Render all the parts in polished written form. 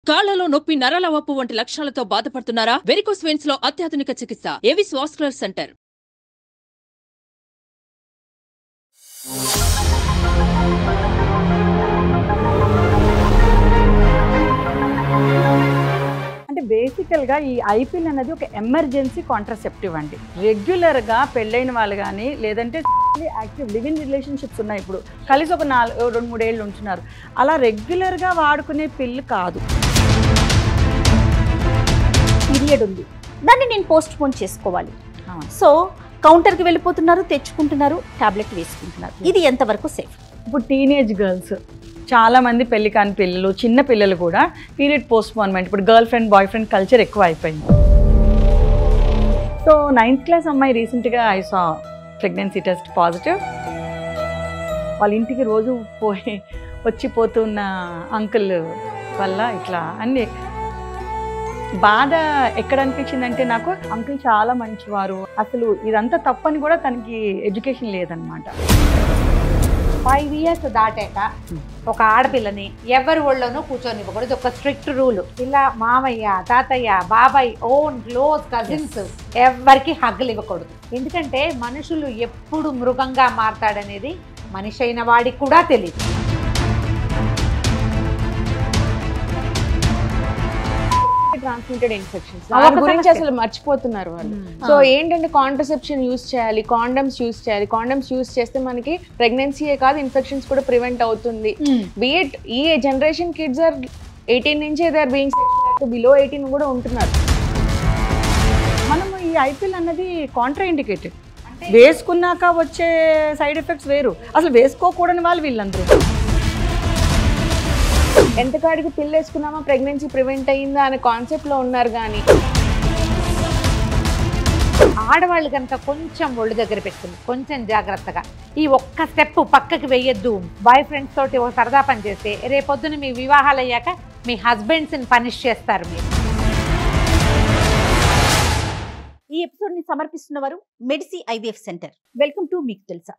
కాళ్లలో నొప్పి, నరాల వాపు వంటి లక్షణాలతో బాధపడుతున్నారా? వెరికోస్ వెయిన్స్ లో అత్యాధునిక చికిత్స ఏవిస్ వాస్కులర్ సెంటర్. అంటే బేసికల్గా ఈ ఐపిల్ అనేది ఒక ఎమర్జెన్సీ కాంట్రాసెప్టివ్ అండి. రెగ్యులర్గా పెళ్ళైన వాళ్ళు కానీ లేదంటే యాక్టివ్ లివ్ ఇన్ రిలేషన్షిప్స్ ఉన్నాయి, ఇప్పుడు కలిసి ఒక 2-3 ఏళ్ళు ఉంటున్నారు, అలా రెగ్యులర్గా వాడుకునే పిల్లు కాదు. పీరియడ్ ఉంది, దాన్ని నేను పోస్ట్ పోన్ చేసుకోవాలి. సో కౌంటర్కి వెళ్ళిపోతున్నారు, తెచ్చుకుంటున్నారు, టాబ్లెట్ వేసుకుంటున్నారు. ఇది ఎంతవరకు సేఫ్? ఇప్పుడు టీనేజ్ గర్ల్స్ చాలామంది పెళ్లి కాని పిల్లలు, చిన్న పిల్లలు కూడా పీరియడ్ పోస్ట్ పోన్మెంట్, ఇప్పుడు girl friend boy friend culture ఎక్కువ అయిపోయింది. సో 9th క్లాస్ అమ్మాయి రీసెంట్గా I saw pregnancy test positive. వాళ్ళ ఇంటికి రోజు వచ్చిపోతున్న అంకుల్ వల్ల ఇట్లా అన్ని బాధ ఎక్కడ అనిపించిందంటే, నాకు అంకుల్ చాలా మంచివారు, అసలు ఇదంతా తప్పని కూడా తనకి ఎడ్యుకేషన్ లేదనమాట. 5 years దాటాక ఒక ఆడపిల్లని ఎవరి ఒళ్ళోనూ కూర్చొనివ్వకూడదు. ఒక స్ట్రిక్ట్ రూల్. ఇలా మామయ్య, తాతయ్య, బాబాయ్, ఓన్ క్లోజ్ కజిన్స్ ఎవరికి హగ్గులు ఇవ్వకూడదు. ఎందుకంటే మనుషులు ఎప్పుడు మృగంగా మారతాడనేది మనిషి అయిన వాడికి కూడా తెలియదు. ట్రాన్స్మిటెడ్ ఇన్ఫెక్షన్స్ దాని గురించి అసలు మర్చిపోతున్నారు వాళ్ళు. సో ఏంటంటే కాంట్రసెప్షన్ యూస్ చేయాలి, కాండమ్స్ యూస్ చేయాలి. కాండమ్స్ యూస్ చేస్తే మనకి ప్రెగ్నెన్సీయే కాదు, ఇన్ఫెక్షన్స్ కూడా ప్రివెంట్ అవుతుంది. బీఎట్ ఈ జనరేషన్ కిడ్స్ ఆర్ 18 నుంచి దే ఆర్ బీయింగ్ బిలో 18 కూడా ఉంటున్నారు. మనము ఈ ఐపిల్ అన్నది కాంట్రా ఇండికేటెడ్, వేసుకున్నాక వచ్చే సైడ్ ఎఫెక్ట్స్ వేరు, అసలు వేసుకోకూడని వాళ్ళు వీళ్ళందరూ. ఎంతకాడికి పిల్ల వేసుకున్నామా ప్రెగ్నెన్సీ ప్రివెంట్ అయ్యిందా అనే కాన్సెప్ట్లో ఉన్నారు. కానీ ఆడవాళ్ళు కనుక కొంచెం ఒళ్ళు దగ్గర పెట్టుకుని కొంచెం జాగ్రత్తగా ఈ ఒక్క స్టెప్ పక్కకి వెయ్యొద్దు. బాయ్ ఫ్రెండ్స్ తోటి ఒక సరదా పని చేస్తే రేపొద్దున మీ వివాహాలు అయ్యాక మీ హస్బెండ్స్ని పనిష్ చేస్తారు మీరు. ఈ ఎపిసోడ్ ని సమర్పిస్తున్న వారు Medici IVF centre. Welcome to మీకు తెలుసా.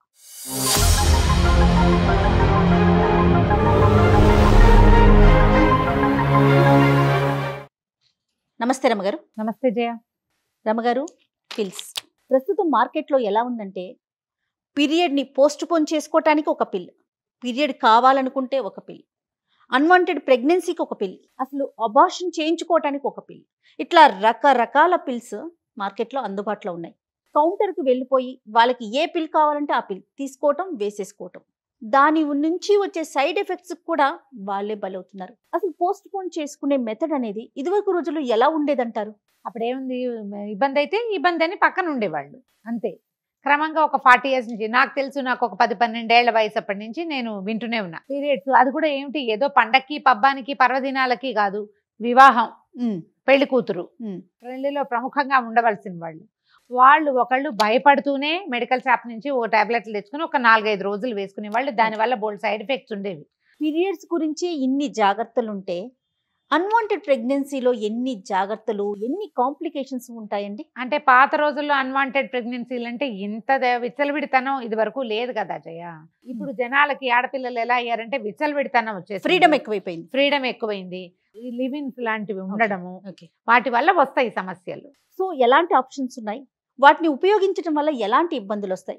నమస్తే రమగారు. నమస్తే జయ. రమగారు, పిల్స్ ప్రస్తుతం మార్కెట్లో ఎలా ఉందంటే, పీరియడ్ని పోస్ట్ పోన్ చేసుకోవటానికి ఒక పిల్, పీరియడ్ కావాలనుకుంటే ఒక పిల్, అన్వాంటెడ్ ప్రెగ్నెన్సీకి ఒక పిల్, అసలు అబార్షన్ చేయించుకోవటానికి ఒక పిల్, ఇట్లా రకరకాల పిల్స్ మార్కెట్లో అందుబాటులో ఉన్నాయి. కౌంటర్కి వెళ్ళిపోయి వాళ్ళకి ఏ పిల్ కావాలంటే ఆ పిల్ తీసుకోవటం, వేసేసుకోవటం, దాని నుంచి వచ్చే సైడ్ ఎఫెక్ట్స్ కూడా వాళ్ళే బలవుతున్నారు. అసలు పోస్ట్ పోన్ చేసుకునే మెథడ్ అనేది ఇదివరకు రోజుల్లో ఎలా ఉండేదంటారు? అప్పుడేముంది, ఇబ్బంది అయితే ఇబ్బంది అని పక్కన ఉండేవాళ్ళు అంతే. క్రమంగా ఒక 40 years నుంచి నాకు తెలుసు, నాకు ఒక 10-12 ఏళ్ల వయసు అప్పటి నుంచి నేను వింటూనే ఉన్నా పీరియడ్స్. అది కూడా ఏమిటి, ఏదో పండక్కి పబ్బానికి పర్వదినాలకి కాదు, వివాహం, పెళ్లి కూతురు, పెళ్లిలో ప్రముఖంగా ఉండవలసిన వాళ్ళు ఒకళ్ళు భయపడుతూనే మెడికల్ షాప్ నుంచి ఓ టాబ్లెట్లు తెచ్చుకుని ఒక 4-5 రోజులు వేసుకునే వాళ్ళు. దానివల్ల బోల్డ్ సైడ్ ఎఫెక్ట్స్ ఉండేవి. పీరియడ్స్ గురించి ఇన్ని జాగ్రత్తలు ఉంటే అన్వాంటెడ్ ప్రెగ్నెన్సీలో ఎన్ని జాగ్రత్తలు, ఎన్ని కాంప్లికేషన్స్ ఉంటాయండి? అంటే పాత రోజుల్లో అన్వాంటెడ్ ప్రెగ్నెన్సీలు అంటే ఇంత విచ్చలవిడితనం ఇది వరకు లేదు కదా జయ. ఇప్పుడు జనాలకి ఆడపిల్లలు ఎలా అయ్యారంటే విచ్చలవిడితనం వచ్చేసి ఫ్రీడమ్ ఎక్కువైంది. లివిన్స్ లాంటివి ఉండడము, వాటి వల్ల వస్తాయి సమస్యలు. సో ఎలాంటి ఆప్షన్స్ ఉన్నాయి, వాటిని ఉపయోగించడం వల్ల ఎలాంటి ఇబ్బందులు వస్తాయి?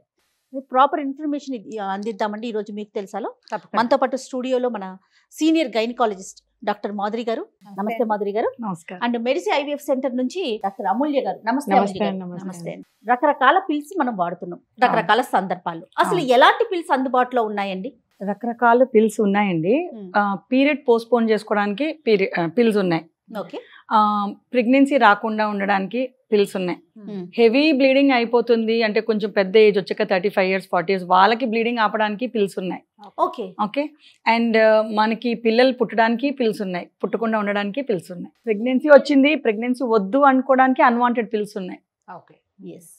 ప్రాపర్ ఇన్ఫర్మేషన్ అందిద్దామండి ఈరోజు మీకు తెలుసాలో. మనతో పాటు స్టూడియోలో మన సీనియర్ గైనకాలజిస్ట్ డాక్టర్ మాధురి గారు. నమస్తే మాధురి గారు. నమస్కారం. అండ్ మెడిసి ఐవీఎఫ్ సెంటర్ నుంచి డాక్టర్ అమూల్య గారు. నమస్తే. రకరకాల పిల్స్ మనం వాడుతున్నాం, రకరకాల సందర్భాల్లో. అసలు ఎలాంటి పిల్స్ అందుబాటులో ఉన్నాయండి? రకరకాల పిల్స్ ఉన్నాయండి. పీరియడ్ పోస్ట్ పోన్ చేసుకోవడానికి పిల్స్ ఉన్నాయి. ప్రెగ్నెన్సీ రాకుండా ఉండడానికి పిల్స్ ఉన్నాయి. హెవీ బ్లీడింగ్ అయిపోతుంది అంటే కొంచెం పెద్ద ఏజ్ వచ్చాక 35 years 40 years వాళ్ళకి బ్లీడింగ్ ఆపడానికి పిల్స్ ఉన్నాయి. ఓకే. అండ్ మనకి పిల్లలు పుట్టడానికి పిల్స్ ఉన్నాయి, పుట్టకుండా ఉండడానికి పిల్స్ ఉన్నాయి. ప్రెగ్నెన్సీ వచ్చింది, ప్రెగ్నెన్సీ వద్దు అనుకోవడానికి అన్వాంటెడ్ పిల్స్ ఉన్నాయి.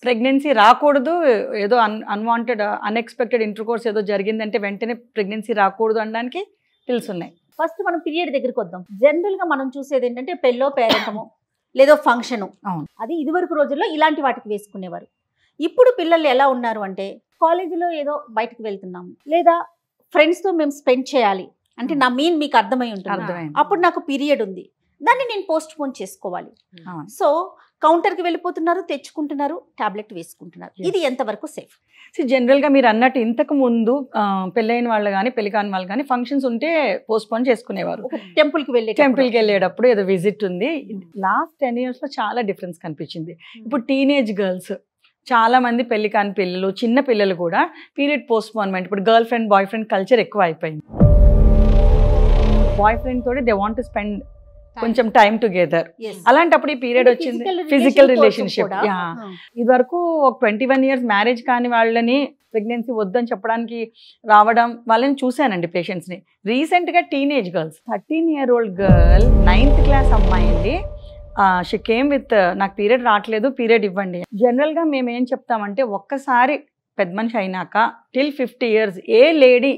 ప్రెగ్నెన్సీ రాకూడదు, ఏదో అన్వాంటెడ్ అన్ఎక్స్పెక్టెడ్ ఇంటర్కోర్స్ ఏదో జరిగిందంటే వెంటనే ప్రెగ్నెన్సీ రాకూడదు అనడానికి పిల్స్ ఉన్నాయి. ఫస్ట్ మనం పీరియడ్ దగ్గరికి వద్దాం. జనరల్ గా మనం చూసేది ఏంటంటే పెళ్ళో పేరెంటమో లేదో ఫంక్షను, అది ఇదివరకు రోజుల్లో ఇలాంటి వాటికి వేసుకునేవారు. ఇప్పుడు పిల్లలు ఎలా ఉన్నారు అంటే, కాలేజీలో ఏదో బయటకు వెళ్తున్నాము లేదా ఫ్రెండ్స్తో మేము స్పెండ్ చేయాలి అంటే నా మీన్ మీకు అర్థమై ఉంటుంది. అప్పుడు నాకు పీరియడ్ ఉంది, దాన్ని నేను పోస్ట్ పోన్ చేసుకోవాలి. అవును. సో కౌంటర్కి వెళ్ళిపోతున్నారు, తెచ్చుకుంటున్నారు, టాబ్లెట్ వేసుకుంటున్నారు. ఇది ఎంతవరకు సేఫ్? జనరల్గా మీరు అన్నట్టు ఇంతకు ముందు పెళ్ళైన వాళ్ళు కానీ పెళ్లి కాని వాళ్ళు కానీ ఫంక్షన్స్ ఉంటే పోస్ట్ పోన్ చేసుకునేవారు. టెంపుల్కి వెళ్ళే టెంపుల్కి వెళ్ళేటప్పుడు ఏదో విజిట్ ఉంది. లాస్ట్ 10 years లో చాలా డిఫరెన్స్ కనిపించింది. ఇప్పుడు టీనేజ్ గర్ల్స్ చాలా మంది పెళ్లి కాని పిల్లలు, చిన్న పిల్లలు కూడా పీరియడ్ పోస్ట్ పోన్మెంట్, ఇప్పుడు girl friend boy friend culture ఎక్కువ అయిపోయింది. బాయ్ ఫ్రెండ్ తోటి దే వాంట్ టు స్పెండ్ కొంచెం టైం టుగెదర్. అలాంటప్పుడు ఈ పీరియడ్ వచ్చింది, ఫిజికల్ రిలేషన్షిప్. ఇది వరకు ఒక 21 years మ్యారేజ్ కాని వాళ్ళని ప్రెగ్నెన్సీ వద్దని చెప్పడానికి రావడం వాళ్ళని చూశానండి పేషెంట్స్ని. రీసెంట్గా teenage girls, 13-year-old girl 9th class అమ్మాయి అండి. షీ కేమ్ విత్ నాకు పీరియడ్ రావట్లేదు, పీరియడ్ ఇవ్వండి. జనరల్గా మేము ఏం చెప్తామంటే ఒక్కసారి పెద్ద మనిషి అయినాక టిల్ 50 years ఏ లేడీ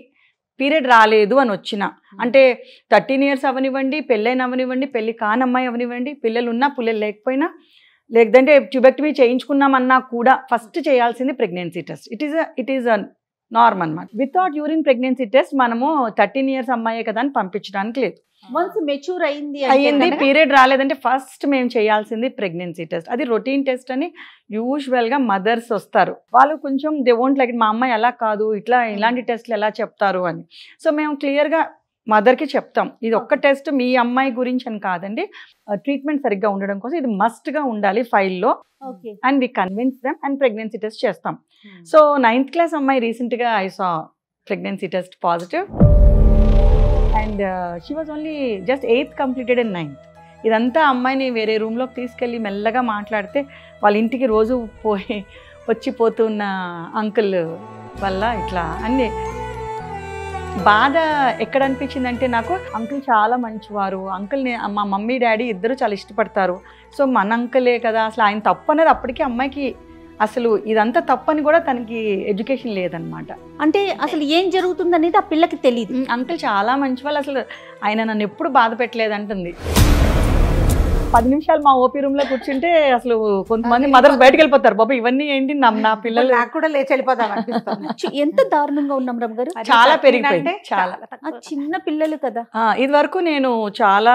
పీరియడ్ రాలేదు అని వచ్చిన, అంటే 13 years అవనివ్వండి, పెళ్ళైన అవనివ్వండి, పెళ్ళి కానమ్మాయి అవనివ్వండి, పిల్లలు ఉన్నా పిల్లలు లేకపోయినా, లేదంటే ట్యూబెక్టమీ చేయించుకున్నామన్నా కూడా ఫస్ట్ చేయాల్సింది pregnancy test. It is a norm అన్నమాట. వితౌట్ యూరిన్ ప్రెగ్నెన్సీ టెస్ట్ మనము 13 years అమ్మాయే కదా అని పంపించడానికి లేదు. వన్స్ మెచ్యూర్ అయింది పీరియడ్ రాలేదంటే ఫస్ట్ మేము చేయాల్సింది ప్రెగ్నెన్సీ టెస్ట్. అది రొటీన్ టెస్ట్ అని యూజువల్గా మదర్స్ వస్తారు, వాళ్ళు కొంచెం దే వోంట్ లైక్ మా అమ్మాయి అలా కాదు, ఇలాంటి టెస్ట్లు ఎలా చెప్తారు అని. సో మేము క్లియర్గా మదర్కి చెప్తాం, ఇది ఒక్క టెస్ట్ మీ అమ్మాయి గురించి అని కాదండి, ట్రీట్మెంట్ సరిగ్గా ఉండడం కోసం ఇది మస్ట్గా ఉండాలి ఫైల్లో, and we convince them and pregnancy test చేస్తాం. సో 9th class అమ్మాయి రీసెంట్గా I saw pregnancy test positive and she was only just 8th completed in 9th. ఇదంతా అమ్మాయిని వేరే రూమ్లోకి తీసుకెళ్ళి మెల్లగా మాట్లాడితే వాళ్ళ ఇంటికి రోజు వచ్చిపోతున్న అంకుల్ వల్ల ఇట్లా అన్నీ బాధ ఎక్కడ అనిపించిందంటే నాకు, అంకుల్ చాలా మంచివారు, అంకుల్ని మా మమ్మీ డాడీ ఇద్దరు చాలా ఇష్టపడతారు, సో మన అంకులే కదా, అసలు ఆయన తప్పు అనేది అప్పటికి అమ్మాయికి అసలు ఇదంతా తప్పని కూడా తనకి ఎడ్యుకేషన్ లేదనమాట. అంటే అసలు ఏం జరుగుతుంది అనేది ఆ పిల్లకి తెలియదు. అంకుల్ చాలా మంచి వాళ్ళు, అసలు ఆయన నన్ను ఎప్పుడు బాధ పెట్టలేదు అంటుంది. 10 నిమిషాలు మా ఓపీ రూమ్ లో కూర్చుంటే అసలు కొంతమంది మదర్స్ బయటకు వెళ్ళిపోతారు, బాబా ఇవన్నీ ఏంటి నా పిల్లలు, నాకు కూడా లేచి వెళ్ళిపోదాం అనిపిస్తుంది. ఎంత దారుణంగా ఉన్నాం రమ్ గారు, చాలా పెరిగిపోయింది. చాలా చిన్న పిల్లలు కదా. ఇది వరకు నేను చాలా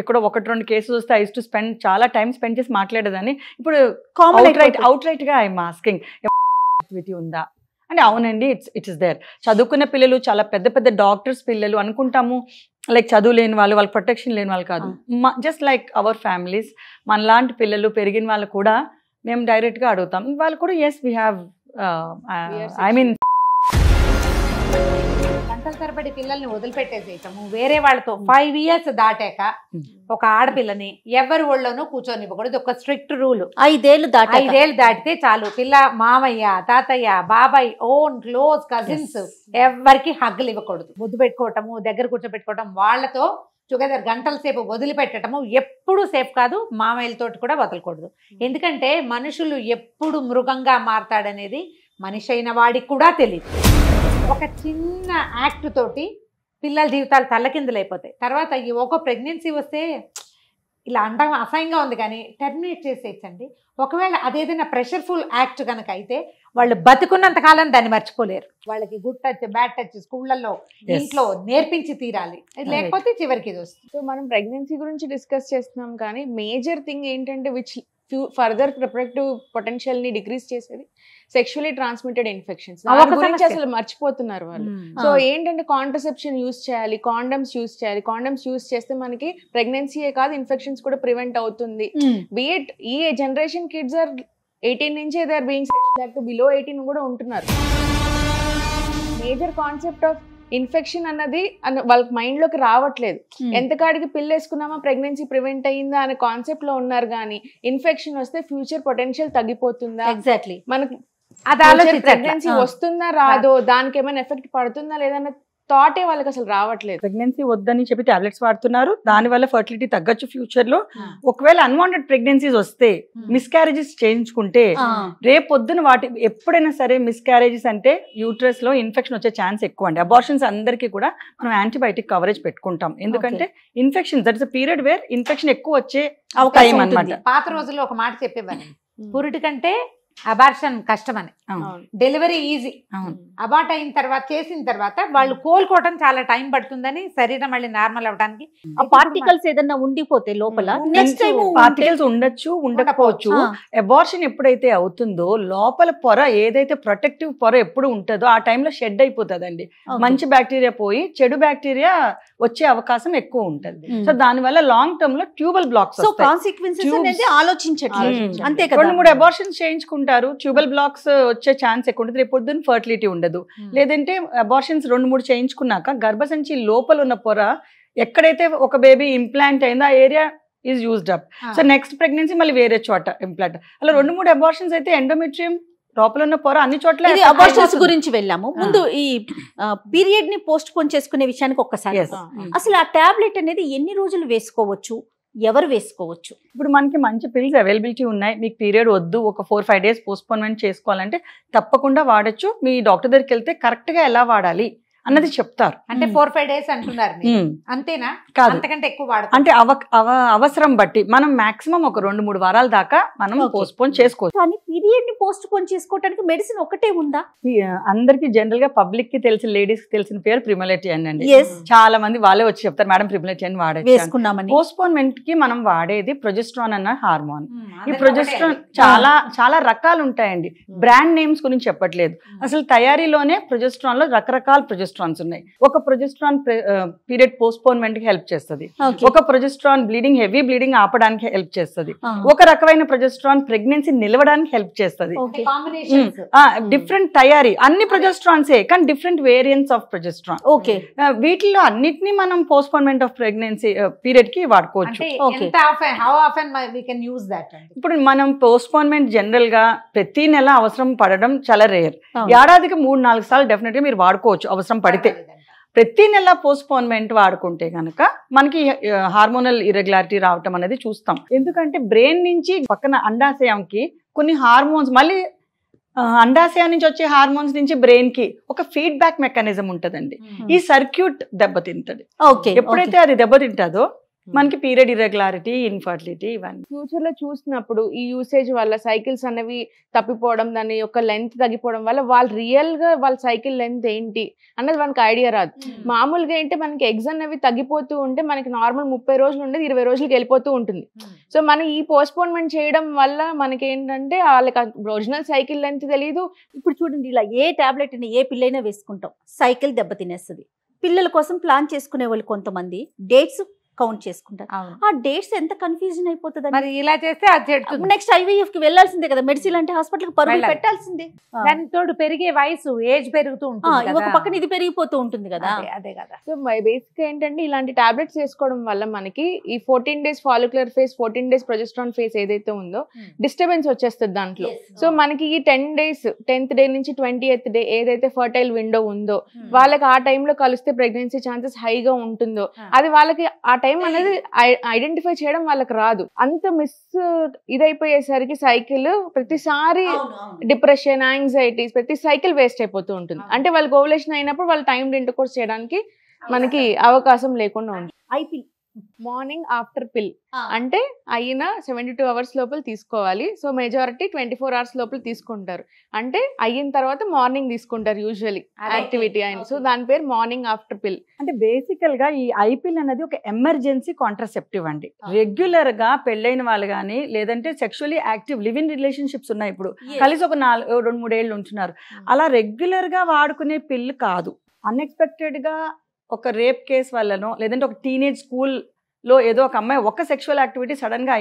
ఎక్కడో 1-2 కేసెస్ వస్తే ఐ యూస్ టు స్పెండ్ చాలా టైం స్పెండ్ చేసి మాట్లాడేదాన్ని. ఇప్పుడు అవుట్ రైట్ గా ఐఎమ్ ఆస్కింగ్ ఉందా అంటే అవునండి, ఇట్ ఇస్ దేర్. చదువుకున్న పిల్లలు, చాలా పెద్ద పెద్ద డాక్టర్స్ పిల్లలు అనుకుంటాము, లైక్ చదువు లేని వాళ్ళు, వాళ్ళకి ప్రొటెక్షన్ లేని వాళ్ళు కాదు, జస్ట్ లైక్ అవర్ ఫ్యామిలీస్, మనలాంటి పిల్లలు పెరిగిన వాళ్ళు కూడా మేము డైరెక్ట్గా అడుగుతాం. వాళ్ళు కూడా yes we have I mean గంటల తరబడి పిల్లల్ని వదిలిపెట్టేసేయటము వేరే వాళ్ళతో. 5 years దాటాక ఒక ఆడపిల్లని ఎవరి ఒళ్ళోనూ కూర్చొనివ్వకూడదు, ఒక స్ట్రిక్ట్ రూల్. 5 ఏళ్ళు దాటితే చాలు పిల్ల మామయ్య, తాతయ్య, బాబాయ్, ఓన్ క్లోజ్ కజిన్స్ ఎవరికి హగ్గులు ఇవ్వకూడదు. ముద్దు పెట్టుకోవటము, దగ్గర కూర్చోబెట్టుకోవటం, వాళ్ళతో టుగెదర్ గంటల సేపు వదిలిపెట్టడము ఎప్పుడు సేఫ్ కాదు. మామయ్యలతోటి కూడా వదలకూడదు. ఎందుకంటే మనుషులు ఎప్పుడు మృగంగా మారతాడనేది మనిషి అయిన వాడికి కూడా తెలియదు. ఒక చిన్న యాక్ట్ తోటి పిల్లల జీవితాలు తల్లకిందులైపోతాయి. తర్వాత ఈ ఒక ప్రెగ్నెన్సీ వస్తే ఇలా అండం అసహ్యంగా ఉంది కానీ టెర్మినేట్ చేసేయచ్చండి. ఒకవేళ అదేదైనా ప్రెషర్ఫుల్ యాక్ట్ కనుక అయితే వాళ్ళు బతుకున్నంత కాలం దాన్ని మర్చిపోలేరు. వాళ్ళకి గుడ్ టచ్, బ్యాడ్ టచ్ స్కూళ్ళల్లో, ఇంట్లో నేర్పించి తీరాలి, లేకపోతే చివరికి ఇది వస్తుంది. సో మనం ప్రెగ్నెన్సీ గురించి డిస్కస్ చేస్తున్నాం కానీ మేజర్ థింగ్ ఏంటంటే విచ్ ఫర్దర్ రిప్రొడక్టివ్ పొటెన్షియల్ ని డిక్రీజ్ చేసేది సెక్షువల్లీ ట్రాన్స్మిటెడ్ ఇన్ఫెక్షన్స్. గురించి అసలు మర్చిపోతున్నారు వాళ్ళు. సో ఏంటంటే కాంట్రసెప్షన్ యూస్ చేయాలి, కాండమ్స్ యూస్ చేయాలి. కాండమ్స్ యూస్ చేస్తే మనకి ప్రెగ్నెన్సీయే కాదు ఇన్ఫెక్షన్స్ కూడా ప్రివెంట్ అవుతుంది. బిఎట్ ఈ జనరేషన్ కిడ్స్ ఆర్ 18 నుంచే they are being sexual active, below 18 కూడా ఉంటున్నారు. మేజర్ కాన్సెప్ట్ ఆఫ్ ఇన్ఫెక్షన్ అన్నది వాళ్ళకి మైండ్ లోకి రావట్లేదు. ఎంతకాడికి పిల్ల వేసుకున్నామా ప్రెగ్నెన్సీ ప్రివెంట్ అయ్యిందా అనే కాన్సెప్ట్ లో ఉన్నారు కానీ ఇన్ఫెక్షన్ వస్తే ఫ్యూచర్ పొటెన్షియల్ తగ్గిపోతుందా, ఎగ్జాక్ట్లీ ప్రెగ్నెన్సీ వస్తుందా రాదో, దానికి ఏమైనా ఎఫెక్ట్ పడుతుందా లేదన్న థాటే వాళ్ళకి అసలు రావట్లేదు. ప్రెగ్నెన్సీ వద్దని చెప్పి టాబ్లెట్స్ వాడుతున్నారు, దానివల్ల ఫర్టిలిటీ తగ్గచ్చు ఫ్యూచర్ లో. ఒకవేళ అన్వాంటెడ్ ప్రెగ్నెన్సీస్ వస్తే, మిస్క్యారేజెస్ చేయించుకుంటే, రేపు పొద్దున వాటి ఎప్పుడైనా సరే మిస్క్యారేజెస్ అంటే యూట్రస్ లో ఇన్ఫెక్షన్ వచ్చే ఛాన్స్ ఎక్కువ అండి. అబార్షన్స్ అందరికీ కూడా మనం యాంటీబయాటిక్ కవరేజ్ పెట్టుకుంటాం, ఎందుకంటే infection that is a period where infection ఎక్కువ వచ్చే అవకాశం అన్నమాట. పాత రోజుల్లో ఒక మాట చెప్పేవారు, పురుటి కంటే అబార్షన్ కష్టమని, అవును. డెలివరీ ఈజీ, అవును. అబార్ట్ అయిన తర్వాత చేసిన తర్వాత వాళ్ళు కోలుకోవడం చాలా టైం పడుతుందని, శరీరం మళ్ళీ నార్మల్ అవడానికి. ఆ పార్టికల్స్ ఏదన్నా ఉండిపోతే లోపల నెక్స్ట్ టైం పార్టికల్స్ ఉండొచ్చు, ఉండకపోవచ్చు. అబార్షన్ ఎప్పుడైతే అవుతుందో లోపల పొర ఏదైతే ప్రొటెక్టివ్ పొర ఎప్పుడు ఉంటుందో ఆ టైంలో షెడ్ అయిపోతుందండి. మంచి బ్యాక్టీరియా పోయి చెడు బ్యాక్టీరియా వచ్చే అవకాశం ఎక్కువ ఉంటుంది. సో దానివల్ల లాంగ్ టర్మ్ లో ట్యూబల్ బ్లాక్స్ సో కాన్సిక్వెన్సెస్ అనేది ఆలోచించట్లేదు. అంతే కదా. 2-3 అబార్షన్స్ చేయించుకుంటారు, ట్యూబల్ బ్లాక్స్ వచ్చే ఛాన్స్ ఎక్కువ ఉంటుంది. రేపు పొద్దున్న ఫర్టిలిటీ ఉండదు. లేదంటే అబార్షన్స్ 2-3 చేయించుకున్నాక గర్భసంచి లోపల ఉన్న పొర ఎక్కడైతే ఒక బేబీ ఇంప్లాంట్ అయిందో ఆ area is used up. So next pregnancy మళ్ళీ వేరే చోట ఇంప్లాంట్. అలా 2-3 అబార్షన్స్ అయితే ఎండోమెట్రియం లోపల ఉన్న పొర అన్ని చోట్ల. అబార్షన్స్ గురించి వెళ్ళాము. ముందు ఈ పీరియడ్ ని పోస్ట్ పోన్ చేసుకునే విషయానికి ఒక్కసారి అసలు ఆ టాబ్లెట్ అనేది ఎన్ని రోజులు వేసుకోవచ్చు, ఎవరు వేసుకోవచ్చు? ఇప్పుడు మనకి మంచి పిల్స్ అవైలబిలిటీ ఉన్నాయి. మీకు పీరియడ్ వద్దు, ఒక 4-5 days పోస్ట్పోన్మెంట్ చేసుకోవాలంటే తప్పకుండా వాడచ్చు. మీ డాక్టర్ దగ్గరికి వెళ్తే కరెక్ట్ గా ఎలా వాడాలి అన్నది చెప్తారు. అంటే 4-5 days అంటున్నారు, అంతేనా? కాదు, అంతకంటే ఎక్కువ వాడతారు. అంటే అవసరం బట్టి మనం మాక్సిమం ఒక 2-3 వారాల దాకా మనం పోస్ట్పోన్ చేసుకోవచ్చు. కానీ పీరియడ్ ని పోస్ట్ పోన్ చేసుకోవడానికి మెడిసిన్ ఒకటే ఉందా? అందరికి జనరల్ గా పబ్లిక్ కి తెలిసిన, లేడీస్ కి తెలిసిన పేరు ప్రిమోలెటిన్ అండి. చాలా మంది వాళ్ళే వచ్చి చెప్తారు, మేడం ప్రిమోలెటిన్ వాడేసుకున్నామని. పోస్ట్పోన్మెంట్ కి మనం వాడేది ప్రొజెస్ట్రాన్ అన్న హార్మోన్. ఈ ప్రొజెస్ట్రాన్ చాలా రకాలు ఉంటాయండి. బ్రాండ్ నేమ్స్ గురించి చెప్పట్లేదు, అసలు తయారీలోనే ప్రొజెస్ట్రాన్ లో రకరకాల ప్రొజెస్ట్రాన్స్ ఉన్నాయి. ఒక ప్రొజెస్ట్రాన్ పీరియడ్ పోస్ట్పోన్మెంట్ కి హెల్ప్ చేస్తుంది, ఒక ప్రొజెస్ట్రాన్ బ్లీడింగ్, హెవీ బ్లీడింగ్ ఆపడానికి హెల్ప్ చేస్తుంది, ఒక రకమైన ప్రొజెస్ట్రాన్ ప్రెగ్నెన్సీ నిలవడానికి హెల్ప్ చేస్తుంది. డిఫరెంట్ తయారీ, అన్ని ప్రొజెస్ట్రాన్సే కానీ డిఫరెంట్ వేరియంట్స్ ఆఫ్ ప్రొజెస్ట్రాన్. వీటిలో అన్నిటినీ మనం పోస్ట్పోన్మెంట్ ఆఫ్ ప్రెగ్నెన్సీ పీరియడ్ కి వాడుకోవచ్చు. ఇప్పుడు మనం పోస్ట్పోన్మెంట్ జనరల్ గా ప్రతి నెల అవసరం పడడం చాలా రేర్. ఏడాదికి 3-4 సార్లు డెఫినెట్ గా మీరు వాడుకోవచ్చు అవసరం పడితే. ప్రతి నెల పోస్ట్పోన్మెంట్ వాడుకుంటే కనుక మనకి హార్మోనల్ ఇర్రెగ్యులారిటీ రావటం అనేది చూస్తాం. ఎందుకంటే బ్రెయిన్ నుంచి పక్కన అండాశయంకి కొన్ని హార్మోన్స్, మళ్ళీ అండాశయం నుంచి వచ్చే హార్మోన్స్ నుంచి బ్రెయిన్ కి ఒక ఫీడ్బ్యాక్ మెకానిజం ఉంటదండి. ఈ సర్క్యూట్ దెబ్బతింటది. ఎప్పుడైతే అది దెబ్బతింటుందో మనకి పీరియడ్ ఇర్రెగ్యులారిటీ, ఇన్ఫర్టిలిటీ ఇవన్నీ ఫ్యూచర్ లో చూసినప్పుడు ఈ యూసేజ్ వల్ల సైకిల్స్ అనేవి తప్పిపోవడం, దాని యొక్క లెంత్ తగ్గిపోవడం వల్ల వాళ్ళు రియల్ గా వాళ్ళ సైకిల్ లెంత్ ఏంటి అన్నది మనకి ఐడియా రాదు. మామూలుగా ఏంటి మనకి ఎగ్స్ అనేవి తగ్గిపోతూ ఉంటే మనకి నార్మల్ 30 రోజులు ఉండేది 20 రోజులకి వెళ్ళిపోతూ ఉంటుంది. సో మనం ఈ పోస్ట్పోన్మెంట్ చేయడం వల్ల మనకి ఏంటంటే వాళ్ళకి ఒరిజినల్ సైకిల్ లెంత్ తెలియదు. ఇప్పుడు చూడండి, ఇలా ఏ టాబ్లెట్ అయినా ఏ పిల్లైనా వేసుకుంటాం, సైకిల్ దెబ్బతినేస్తుంది. పిల్లల కోసం ప్లాన్ చేసుకునే వాళ్ళు కొంతమంది డేట్స్ కౌంట్ చేసుకుంటారు. ఆ డేట్స్ ఎంత కన్ఫ్యూజన్ అయిపోతుంది. మరి ఇలా చేస్తే అది చెడుతుంది. నెక్స్ట్ IVF కి వెళ్లాల్సిందే కదా, మెడిసిన్ అంటే హాస్పిటల్ కి పరుగులు పెట్టాల్సిందే. దాని తోడు పెరిగే వయసు, ఏజ్ పెరుగుతూ ఉంటుంది, ఒక పక్కన ఇది పెరిగిపోతూ ఉంటుంది కదా. అదే కదా. సో బేసిక్ ఏంటంటే ఇలాంటి టాబ్లెట్స్ వేసుకోవడం వల్ల మనకి ఈ 14 days follicular phase, 14 days progesterone phase ఏదైతే ఉందో డిస్టర్బెన్స్ వచ్చేస్తుంది దాంట్లో. సో మనకి ఈ 10 days 10th day నుంచి 20th day ఏదైతే ఫర్టైల్ విండో ఉందో వాళ్ళకి ఆ టైంలో కలిస్తే ప్రెగ్నెన్సీ ఛాన్సెస్ హైగా ఉంటుందో అది వాళ్ళకి ఆ టైం అనేది ఐడెంటిఫై చేయడం వాళ్ళకి రాదు. అంత ఇదైపోయేసరికి సైకిల్ ప్రతిసారి డిప్రెషన్, యాంగ్జైటీస్, ప్రతి సైకిల్ వేస్ట్ అయిపోతూ ఉంటుంది. అంటే వాళ్ళకి ఓవులేషన్ అయినప్పుడు వాళ్ళు టైం ఇంటర్కోర్స్ చేయడానికి మనకి అవకాశం లేకుండా ఉంది. మార్నింగ్ ఆఫ్టర్ పిల్ అంటే అయిన 72 hours లోపల తీసుకోవాలి. సో మెజారిటీ 24 hours లోపల తీసుకుంటారు. అంటే అయిన తర్వాత మార్నింగ్ తీసుకుంటారు యూజువల్లీ యాక్టివిటీ అయిన. సో దాని పేరు మార్నింగ్ ఆఫ్టర్ పిల్. అంటే బేసికల్ గా ఈ ఐపిల్ అనేది ఒక ఎమర్జెన్సీ కాంట్రాసెప్టివ్ అండి. రెగ్యులర్ గా పెళ్ళైన వాళ్ళు కానీ లేదంటే sexually active live in relationships ఉన్నాయి, ఇప్పుడు కలిసి ఒక 2-3 ఏళ్ళు ఉంటున్నారు, అలా రెగ్యులర్ గా వాడుకునే పిల్ కాదు. అన్ఎక్స్పెక్టెడ్ గా ఒక రేప్ కేసు వల్లనో లేదంటే ఒక టీనేజ్ స్కూల్ లో ఏదో ఒక అమ్మాయి ఒక సెక్షువల్ యాక్టివిటీ సడన్ గా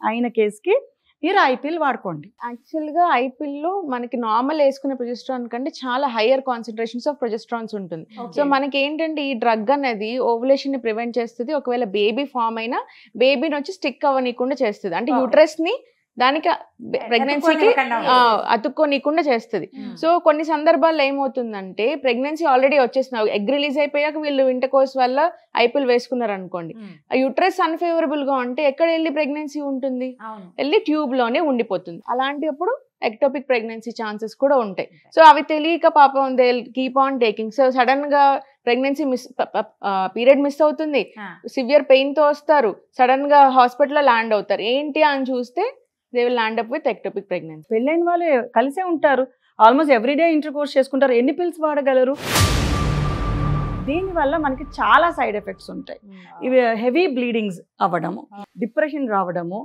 అయిన కేసుకి మీరు ఐపిల్ వాడుకోండి. యాక్చువల్ గా ఐపిల్ లో మనకి నార్మల్ వేసుకునే ప్రొజెస్ట్రాన్ కంటే చాలా హైయర్ కాన్సన్ట్రేషన్స్ ఆఫ్ ప్రొజెస్ట్రాన్స్ ఉంటుంది. సో మనకి ఏంటంటే ఈ డ్రగ్ అనేది ఓవులేషన్ ని ప్రివెంట్ చేస్తుంది. ఒకవేళ బేబీ ఫామ్ అయినా బేబీని వచ్చి స్టిక్ అవ్వనీయకుండా చేస్తుంది. అంటే యూట్రస్ ని దానికి ప్రెగ్నెన్సీకి అతుక్కోనీయకుండా చేస్తుంది. సో కొన్ని సందర్భాల్లో ఏమవుతుందంటే ప్రెగ్నెన్సీ ఆల్రెడీ వచ్చేసిన ఎగ్ రిలీజ్ అయిపోయాక వీళ్ళు ఇంటర్కోర్స్ వల్ల ఐపిల్ వేసుకున్నారు అనుకోండి, ఆ యూట్రస్ అన్ఫేవరబుల్ గా ఉంటే ఎక్కడ వెళ్ళి ప్రెగ్నెన్సీ ఉంటుంది, వెళ్ళి ట్యూబ్ లోనే ఉండిపోతుంది. అలాంటప్పుడు ఎక్టోపిక్ ప్రెగ్నెన్సీ ఛాన్సెస్ కూడా ఉంటాయి. సో అవి తెలియక పాపం they keep on taking. So sudden గా ప్రెగ్నెన్సీ పీరియడ్ మిస్ అవుతుంది, సివియర్ పెయిన్ తో వస్తారు, సడన్ గా హాస్పిటల్లో ల్యాండ్ అవుతారు. ఏంటి అని చూస్తే they will land up with ectopic pregnancy. పెళ్ళైన వాళ్ళు కలిసే ఉంటారు, ఆల్మోస్ట్ ఎవ్రీడే ఇంటర్ కోర్స్ చేసుకుంటారు, ఎన్ని పిల్స్ వాడగలరు? దీనివల్ల మనకి చాలా సైడ్ ఎఫెక్ట్స్ ఉంటాయి. ఇవి హెవీ బ్లీడింగ్స్ అవ్వడము, డిప్రెషన్ రావడము,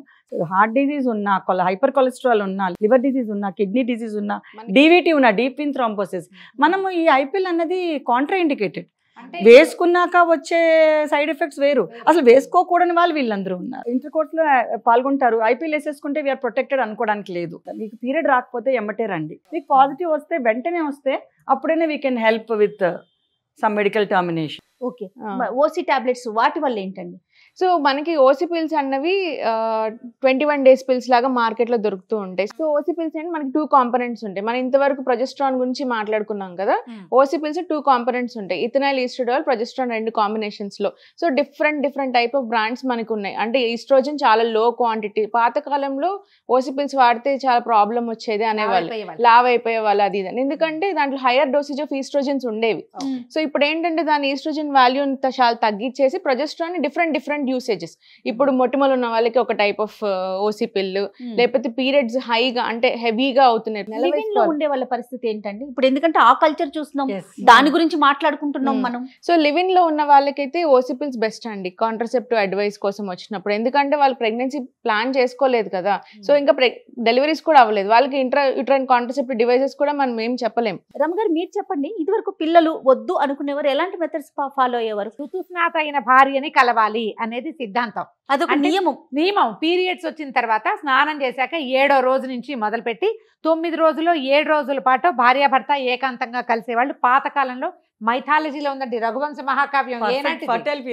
హార్ట్ డిజీజ్ ఉన్నా, హైపర్ కొలెస్ట్రాల్ ఉన్నా, లివర్ డిజీజ్ ఉన్నా, కిడ్నీ డిజీజ్ ఉన్నా, డివిటీ ఉన్నా, డీప్ వెయిన్ థ్రాంబోసిస్. మనము ఈ ఐపిల్ అన్నది కాంట్రా ఇండికేటెడ్. వేసుకున్నాక వచ్చే సైడ్ ఎఫెక్ట్స్ వేరు, అసలు వేసుకోకూడని వాళ్ళు వీళ్ళందరూ ఉన్నారు. ఇంటర్ కోర్స్ లో పాల్గొంటారు, ఐపీఎల్ వేసేసుకుంటే వీఆర్ ప్రొటెక్టెడ్ అనుకోవడానికి లేదు. మీకు పీరియడ్ రాకపోతే ఎమ్మటే రండి, మీకు పాజిటివ్ వస్తే వెంటనే వస్తే అప్పుడైనా we can help with some medical termination. Okay, OC tablets వాటి వల్ల ఏంటండి? సో మనకి ఓసీ పిల్స్ అన్నవి 21 days పిల్స్ లాగా మార్కెట్లో దొరుకుతూ ఉంటాయి. సో ఓసీ పిల్స్ అంటే మనకి 2 కాంపోనెంట్స్ ఉంటాయి. మనం ఇంతవరకు ప్రొజెస్ట్రాన్ గురించి మాట్లాడుకున్నాం కదా. ఓసీ పిల్స్ 2 కాంపోనెంట్స్ ఉంటాయి, ఇథనాల్, ఈస్ట్రోడోల్, ప్రొజెస్ట్రాన్ 2 కాంబినేషన్స్ లో. So different type of brands మనకు ఉన్నాయి. అంటే ఈస్ట్రోజన్ చాలా లో క్వాంటిటీ. పాతకాలంలో ఓసీ పిల్స్ వాడితే చాలా ప్రాబ్లం వచ్చేది అనేవాళ్ళు, లావ్ అయిపోయే వాళ్ళు అది ఇది. ఎందుకంటే దాంట్లో హైయర్ డోసేజ్ ఆఫ్ ఈస్ట్రోజన్స్ ఉండేవి. సో ఇప్పుడు ఏంటంటే దాని ఈస్ట్రోజన్ వాల్యూ చాలా తగ్గించేసి ప్రొజెస్ట్రాన్ డిఫరెంట్ యూసేజెస్. ఇప్పుడు మొటిమలు ఉన్న వాళ్ళకి ఒక టైప్ ఆఫ్ ఓసీ పిల్లు, లేకపోతే పీరియడ్స్ హైగా అంటే హెవీగా అవుతున్నాయి. లివింగ్ లో ఉండే వాళ్ళ పరిస్థితి ఏంటండి ఇప్పుడు? ఎందుకంటే ఆ కల్చర్ చూస్తున్నాం, దాని గురించి మాట్లాడుకుంటున్నాం మనం. సో లివింగ్ లో ఉన్న వాళ్ళకైతే ఓసీ పిల్స్ బెస్ట్ అండి కాంట్రసెప్టివ్ అడ్వైస్ కోసం వచ్చినప్పుడు. ఎందుకంటే వాళ్ళు ప్రెగ్నెన్సీ ప్లాన్ చేసుకోలేదు కదా, సో ఇంకా డెలివరీస్ కూడా అవ్వలేదు, వాళ్ళకి యూట్రైన్ కాంట్రసెప్టివ్ డివైసెస్ కూడా మనం ఏం చెప్పలేం. రమ గారు మీరు చెప్పండి, ఇది వరకు పిల్లలు వద్దు అనుకునేవారు ఎలాంటి మెథడ్స్ ఫాలో అయ్యేవారు? ఋతుస్నాత అయిన భార్యని కలవాలి అనేది సిద్ధాంతం, అదొక నియమం. పీరియడ్స్ వచ్చిన తర్వాత స్నానం చేశాక 7వ రోజు నుంచి మొదలుపెట్టి 9 రోజులు 7 రోజుల పాటు భార్యాభర్త ఏకాంతంగా కలిసేవాళ్ళు. పాతకాలంలో మైథాలజీలో ఉందండి, రఘువంశ మహాకావ్యం ఫర్టైల్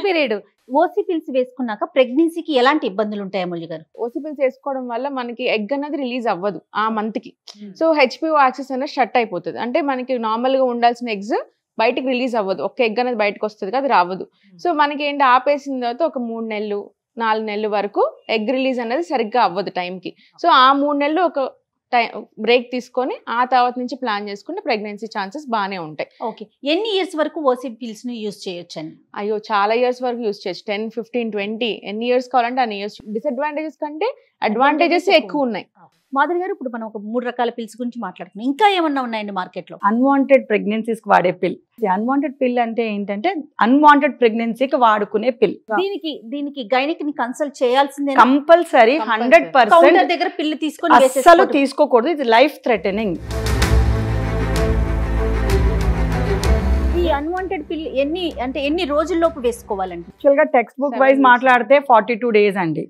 పీరియడ్. ఓసీ పిల్స్ వేసుకున్నాక ప్రెగ్నెన్సీకి ఎలాంటి ఇబ్బందులు ఉంటాయి అమూల్య గారు? ఓసీ పిల్స్ వేసుకోవడం వల్ల మనకి ఎగ్ అనేది రిలీజ్ అవ్వదు ఆ మంత్ కి. సో హెచ్పిఓ యాక్సెస్ అనేది షట్ అయిపోతుంది. అంటే మనకి నార్మల్ గా ఉండాల్సిన ఎగ్స్ బయటకు రిలీజ్ అవ్వదు, ఒక ఎగ్ అనేది బయటకు వస్తుంది కదా, అది రావదు. సో మనకి ఏంటి ఆపేసిన తర్వాత ఒక 3 నెలలు 4 నెలల వరకు ఎగ్ రిలీజ్ అనేది సరిగ్గా అవ్వదు టైంకి. సో ఆ 3 నెలలు ఒక బ్రేక్ తీసుకొని ఆ తర్వాత నుంచి ప్లాన్ చేసుకుంటే ప్రెగ్నెన్సీ ఛాన్సెస్ బాగానే ఉంటాయి. ఓకే, ఎన్ని ఇయర్స్ వరకు ఓసీ పిల్స్ ని యూజ్ చేయొచ్చు అండి? అయ్యో చాలా ఇయర్స్ వరకు యూజ్ చేయొచ్చు, 10, 15, 20 ఎన్ని ఇయర్స్ కావాలంటే అన్ని ఇయర్స్. డిసడ్వాంటేజెస్ కంటే అడ్వాంటేజెస్ ఎక్కువ ఉన్నాయి. మాధురి గారు, ఇప్పుడు మనం ఒక 3 రకాల పిల్స్ గురించి మాట్లాడుతున్నాం, ఇంకా ఏమన్నా ఉన్నాయండి మార్కెట్ లో? అన్వాంటెడ్ ప్రెగ్నెన్సీస్ కి వాడే పిల్. అన్వాంటెడ్ పిల్ అంటే ఏంటంటే అన్వాంటెడ్ ప్రెగ్నెన్సీకి వాడుకునే పిల్. దీనికి గైనిక్ ని కన్సల్ట్ చేయాల్సిందే కంపల్సరీ. 100% దగ్గర పిల్లు తీసుకొని అస్సలు తీసుకోకూడదు, ఇది లైఫ్ థ్రెటనింగ్. ఈ అన్వాంటెడ్ పిల్ ఎన్ని రోజుల్లోపు వేసుకోవాలండి? యాక్చువల్ గా టెక్స్ట్ బుక్ వైజ్ మాట్లాడితే 42 days అండి,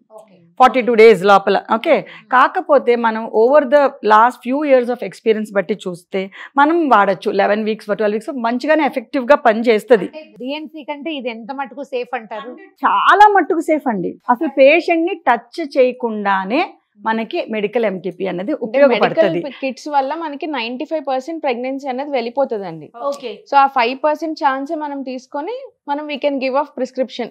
42 days లోపల. ఓకే, కాకపోతే మనం over the last few years of experience బట్టి చూస్తే మనం వాడచ్చు 11 weeks 12 weeks మంచిగానే ఎఫెక్టివ్ గా పని చేస్తుంది. డిఎన్సీ కంటే ఇది ఎంత మటుకు సేఫ్ అంటారు? చాలా మట్టుకు సేఫ్ అండి. అసలు పేషెంట్ ని టచ్ చేయకుండానే మనకి మెడికల్ ఎంటీపీ అనేది ఉపయోగపడుతుంది. కిట్స్ వల్ల మనకి 95% ప్రెగ్నెన్సీ అనేది వెళ్ళిపోతుంది అండి. ఓకే, సో ఆ 5% ఛాన్స్ మనం తీసుకొని మనం we can give of prescription.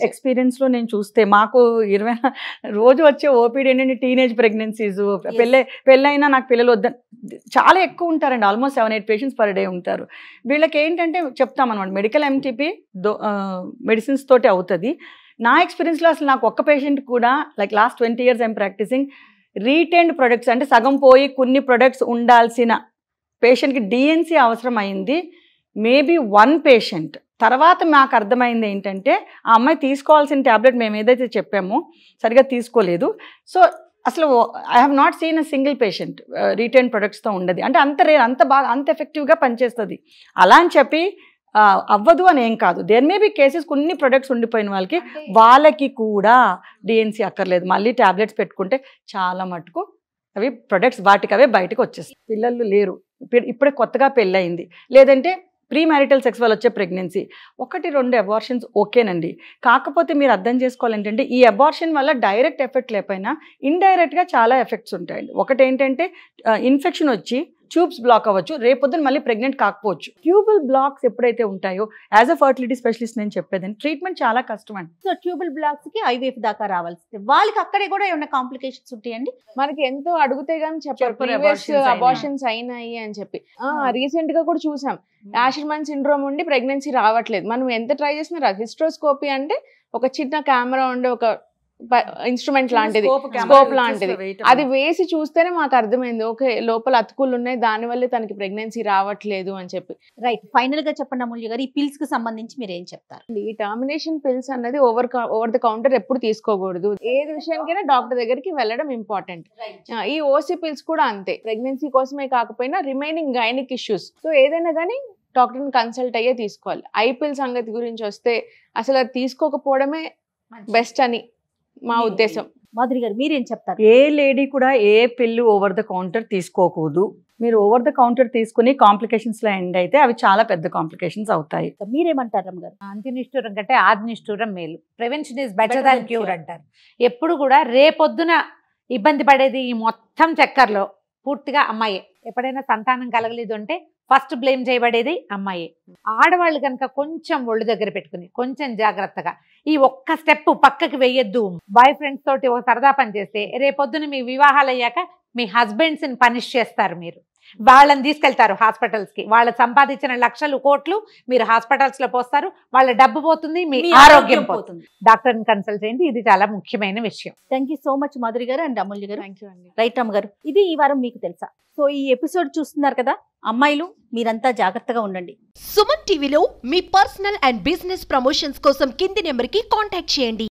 Experience లో నేను చూస్తే మాకు 20 రోజు వచ్చే ఓపీడీ ఏంటంటే టీనేజ్ ప్రెగ్నెన్సీస్, పెళ్ళైనా నాకు పిల్లలు వద్ద చాలా ఎక్కువ ఉంటారండి. ఆల్మోస్ట్ 7-8 patients per day ఉంటారు. వీళ్ళకి ఏంటంటే చెప్తామన్నమాట, మెడికల్ ఎంటీపీ మెడిసిన్స్ తోటి అవుతుంది. నా ఎక్స్పీరియన్స్లో అసలు నాకు ఒక్క పేషెంట్ కూడా, like last 20 years I'm practising, retained products అంటే సగం పోయి కొన్ని ప్రొడక్ట్స్ ఉండాల్సిన పేషెంట్కి డిఎన్సీ అవసరం అయింది మేబీ 1 patient. తర్వాత మాకు అర్థమైంది ఏంటంటే ఆ అమ్మాయి తీసుకోవాల్సిన ట్యాబ్లెట్ మేము ఏదైతే చెప్పామో సరిగా తీసుకోలేదు. సో అసలు I have not seen a single patient retain ప్రొడక్ట్స్తో ఉండదు. అంటే అంత రేర్, అంత ఎఫెక్టివ్గా పనిచేస్తుంది. అలా అని చెప్పి అవ్వదు అని ఏం కాదు. దేర్ మే బి కేసెస్ కొన్ని ప్రొడక్ట్స్ ఉండిపోయిన వాళ్ళకి కూడా డిఎన్సీ అక్కర్లేదు, మళ్ళీ ట్యాబ్లెట్స్ పెట్టుకుంటే చాలా మటుకు అవి ప్రొడక్ట్స్ వాటికి అవే బయటకు వచ్చేస్తాయి. పిల్లలు లేరు, ఇప్పుడే కొత్తగా పెళ్ళయింది, లేదంటే ప్రీ మ్యారిటల్ సెక్స్ వల్ల వచ్చే ప్రెగ్నెన్సీ, 1-2 అబార్షన్స్ ఓకేనండి. కాకపోతే మీరు అర్థం చేసుకోవాలి ఏంటంటే ఈ అబార్షన్ వల్ల డైరెక్ట్ ఎఫెక్ట్ లేకపోయినా ఇండైరెక్ట్గా చాలా ఎఫెక్ట్స్ ఉంటాయండి. ఒకటి ఏంటంటే ఇన్ఫెక్షన్ వచ్చి ట్యూబ్స్ బ్లాక్ అవ్వచ్చు, రేపొద్దున మళ్ళీ ప్రెగ్నెంట్ కాకపోవచ్చు. ట్యూబుల్ బ్లాక్స్ ఎప్పుడైతే ఉంటాయో యాజ్ అ ఫర్టిలిటీ స్పెషలిస్ట్ నేను చెప్పేదండి, ట్రీట్మెంట్ చాలా కష్టం అండి. సో ట్యూబుల్ బ్లాక్స్ కి ఐవీఎఫ్ దాకా రావాల్సింది, వాళ్ళకి అక్కడే కూడా ఏమైనా కాంప్లికేషన్స్ ఉంటాయండి? మనకి ఎంతో అడిగితే గానీ చెప్పారు అబార్షన్స్ అయినాయి అని చెప్పి. రీసెంట్ గా కూడా చూసాం, యాషర్మన్ సిండ్రోమ్ ఉండి ప్రెగ్నెన్సీ రావట్లేదు. మనం ఎంత ట్రై చేసినా రాదు. హిస్ట్రోస్కోపీ అంటే ఒక చిన్న కెమెరా ఉండే ఒక ఇన్స్ట్రుమెంట్ లాంటిది, Scope స్కోప్ లాంటిది. weight అది వేసి చూస్తేనే మాకు అర్థమైంది, ఓకే లోపల అతుకులు ఉన్నాయి, దాని వల్లే తనకి ప్రెగ్నెన్సీ రావట్లేదు అని చెప్పి. రైట్, ఫైనల్ గా చెప్పండి అమూల్య గారు, ఈ పిల్స్ కి సంబంధించి మీరు ఏం చెప్తారు? ఈ టర్మినేషన్ పిల్స్ అన్నది ఓవర్ ద కౌంటర్ ఎప్పుడు తీసుకోకూడదు. ఏది విషయానికైనా డాక్టర్ దగ్గరికి వెళ్ళడం ఇంపార్టెంట్. ఈ ఓసీ పిల్స్ కూడా అంతే, ప్రెగ్నెన్సీ కోసమే కాకపోయినా రిమైనింగ్ గైనిక్ ఇష్యూస్, సో ఏదైనా కానీ డాక్టర్ని కన్సల్ట్ అయ్యే తీసుకోవాలి. ఐపిల్ సంగతి గురించి వస్తే అసలు అది తీసుకోకపోవడమే బెస్ట్ అని మా ఉద్దేశం. మాధురి గారు మీరేం చెప్తారు? ఏ లేడీ కూడా ఏ పిల్లు ఓవర్ ద కౌంటర్ తీసుకోకూడదు. మీరు ఓవర్ ద కౌంటర్ తీసుకుని కాంప్లికేషన్స్ లో ఎండ్ అయితే అవి చాలా పెద్ద కాంప్లికేషన్స్ అవుతాయి. మీరేమంటారు రమ్మ గారు? అంత్యనిష్ఠూరం కంటే ఆదినిష్ఠూరం మేలు. Prevention is better than cure అంటారు. ఎప్పుడు కూడా రేపొద్దున ఇబ్బంది పడేది ఈ మొత్తం చక్కర్లో పూర్తిగా అమ్మాయే. ఎప్పుడైనా సంతానం కలగలేదు అంటే ఫస్ట్ బ్లేమ్ చేయబడేది అమ్మాయి. ఆడవాళ్ళు కనుక కొంచెం ఒళ్ళు దగ్గర పెట్టుకుని కొంచెం జాగ్రత్తగా ఈ ఒక్క స్టెప్ పక్కకి వెయ్యొద్దు. బాయ్ ఫ్రెండ్స్ తోటి ఒక సరదా పని చేస్తే రేపొద్దున మీ వివాహాలు అయ్యాక మీ హస్బెండ్స్ ని పనిష్ చేస్తారు. మీరు వాళ్ళని తీసుకెళ్తారు హాస్పిటల్స్ కి, వాళ్ళు సంపాదించిన లక్షలు కోట్లు మీరు హాస్పిటల్స్ లో పోస్తారు, వాళ్ళ డబ్బు పోతుంది, మీ ఆరోగ్యం పోతుంది. డాక్టర్ని కన్సల్ట్ చేయండి, ఇది చాలా ముఖ్యమైన విషయం. Thank you so much Madhuri గారు అండ్ అమూల్య గారు. థ్యాంక్ యూ అండి. రైట్ అమ్మ గారు, ఇది ఈ వారం మీకు తెలుసా? సో ఈ ఎపిసోడ్ చూస్తున్నారు కదా అమ్మాయిలు, మీరంతా జాగ్రత్తగా ఉండండి. సుమన్ టీవీలో మీ పర్సనల్ అండ్ బిజినెస్ ప్రమోషన్స్ కోసం కింది నెంబర్కి కాంటాక్ట్ చేయండి.